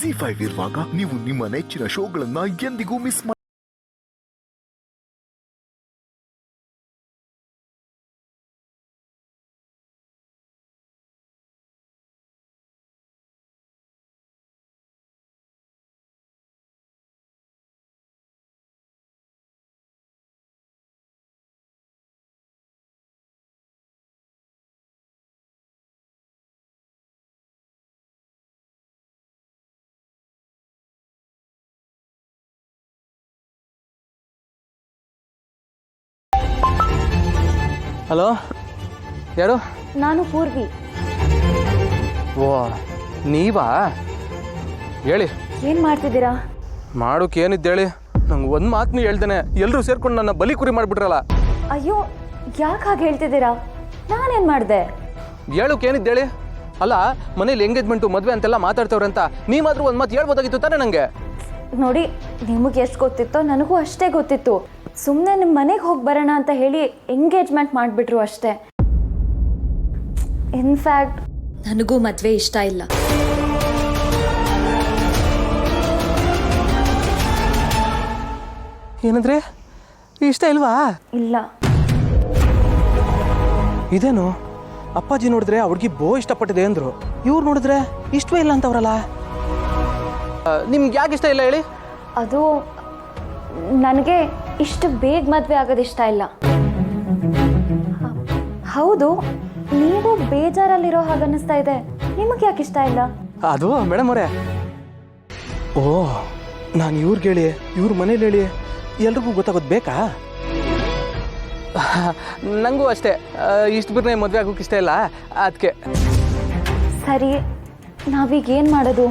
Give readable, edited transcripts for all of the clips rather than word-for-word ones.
ZEE5 ಇರುವಾಗ ನೀವು ನಿಮ್ಮ ನೆಚ್ಚಿನ ಶೋಗಳನ್ನ ಎಂದಿಗೂ ಮಿಸ್ ಮಾಡಿ. ಹಲೋ, ಯಾರು? ನಾನು ಪೂರ್ವಿ. ಓ, ನೀವಾ? ಹೇಳಿ. ಏನ್ ಮಾಡ್ತಿದ್ದೀರಾ? ಮಾಡೋಕೆ ಏನಿದ್ದು ಹೇಳಿ. ನಂಗೆ ಒಂದು ಮಾತನ್ನು ಹೇಳ್ದೇನೆ ಎಲ್ಲರೂ ಸೇರ್ಕೊಂಡು ನನ್ನ ಬಲಿ ಕುರಿ ಮಾಡಿಬಿಟ್ರಲ್ಲ. ಅಯ್ಯೋ, ಯಾಕೆ ಹಾಗೆ ಹೇಳ್ತಿದ್ದೀರಾ? ನಾನೇನು ಮಾಡಿದೆ? ಹೇಳೋಕೆ ಏನಿದ್ದು ಹೇಳಿ. ಅಲ್ಲ, ಮನೇಲಿ ಎಂಗೇಜ್ಮೆಂಟು ಮದುವೆ ಅಂತೆಲ್ಲ ಮಾತಾಡ್ತವ್ರೆ ಅಂತ ನೀವಾದ್ರೂ ಒಂದು ಮಾತು ಹೇಳ್ಬೋದಾಗಿತ್ತು ತಾನೇ ನನಗೆ. ನೋಡಿ, ನಿಮಗೆ ಎಷ್ಟು ಗೊತ್ತಿತ್ತೋ ನನಗೂ ಅಷ್ಟೇ ಗೊತ್ತಿತ್ತು. ಸುಮ್ಮನೆ ನಿಮ್ಮ ಮನೆಗೆ ಹೋಗಿ ಬರೋಣ ಅಂತ ಹೇಳಿ ಎಂಗೇಜ್ಮೆಂಟ್ ಮಾಡಿಬಿಟ್ರು ಅಷ್ಟೇ. ಇನ್ಫ್ಯಾಕ್ಟ್ ನನಗೂ ಮದುವೆ ಇಷ್ಟ ಇಲ್ಲ. ಏನಂದ್ರೆ ಇಷ್ಟ ಇಲ್ವಾ? ಇಲ್ಲ. ಇದೇನು ಅಪ್ಪಾಜಿ ನೋಡಿದ್ರೆ ಹುಡುಗಿ ಇಷ್ಟಪಟ್ಟಿದೆ ಅಂದ್ರು, ಇವ್ರು ನೋಡಿದ್ರೆ ಇಷ್ಟವೇ ಇಲ್ಲ ಅಂತವ್ರಲ್ಲ. ನಿಮ್ಗೆ ಯಾಕೆ ಇಷ್ಟ ಇಲ್ಲ ಹೇಳಿ? ಅದು ನನಗೆ ಇಷ್ಟು ಬೇಗ ಮದುವೆ ಆಗೋದು ಇಷ್ಟ ಇಲ್ಲ. ಹೌದು, ನೀವು ಬೇಜಾರಲ್ಲಿರೋ ಹಾಗೆ ಅನ್ನಿಸ್ತಾ ಇದೆ. ನಿಮಗೆ ಯಾಕೆ ಇಷ್ಟ ಇಲ್ಲ? ಅದು ಮೇಡಮ್ ಅವರೇ, ಓ, ನಾನು ಇವ್ರಿಗೆ ಹೇಳಿ ಇವ್ರ ಮನೇಲಿ ಹೇಳಿ ಎಲ್ರಿಗೂ ಗೊತ್ತಾಗೋದು ಬೇಕಾ? ನನಗೂ ಅಷ್ಟೇ, ಇಷ್ಟು ಬಿರ್ನೆ ಮದುವೆ ಆಗೋಕೆ ಇಷ್ಟ ಇಲ್ಲ. ಅದಕ್ಕೆ ಸರಿ, ನಾವೀಗ ಏನು ಮಾಡೋದು?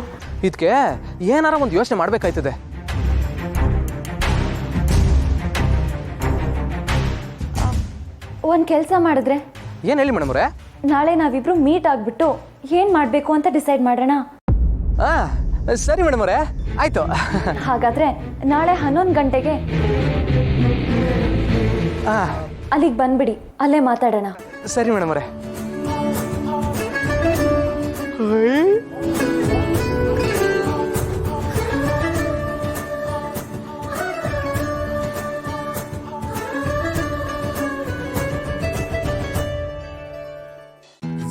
ಇದಕ್ಕೆ ಏನಾರ ಒಂದು ಯೋಚನೆ ಮಾಡಬೇಕಾಯ್ತದೆ. ಒಂದು ಕೆಲಸ ಮಾಡಿದ್ರೆ? ಏನು ಹೇಳಿ ಮೇಡಮ್ ಅವರೇ? ನಾಳೆ ನಾವಿಬ್ರು ಮೀಟ್ ಆಗಿಬಿಟ್ಟು ಏನು ಮಾಡಬೇಕು ಅಂತ ಡಿಸೈಡ್ ಮಾಡೋಣ. ಸರಿ ಮೇಡಮ್ ಅವರೇ, ಆಯಿತು. ಹಾಗಾದರೆ ನಾಳೆ 11 ಗಂಟೆಗೆ ಅಲ್ಲಿಗೆ ಬಂದ್ಬಿಡಿ, ಅಲ್ಲೇ ಮಾತಾಡೋಣ. ಸರಿ ಮೇಡಮ್ ಅವರೇ.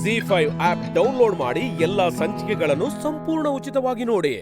ZEE5 ಆಪ್ ಡೌನ್ಲೋಡ್ ಮಾಡಿ ಎಲ್ಲಾ ಸಂಚಿಕೆಗಳನ್ನು ಸಂಪೂರ್ಣ ಉಚಿತವಾಗಿ ನೋಡಿ.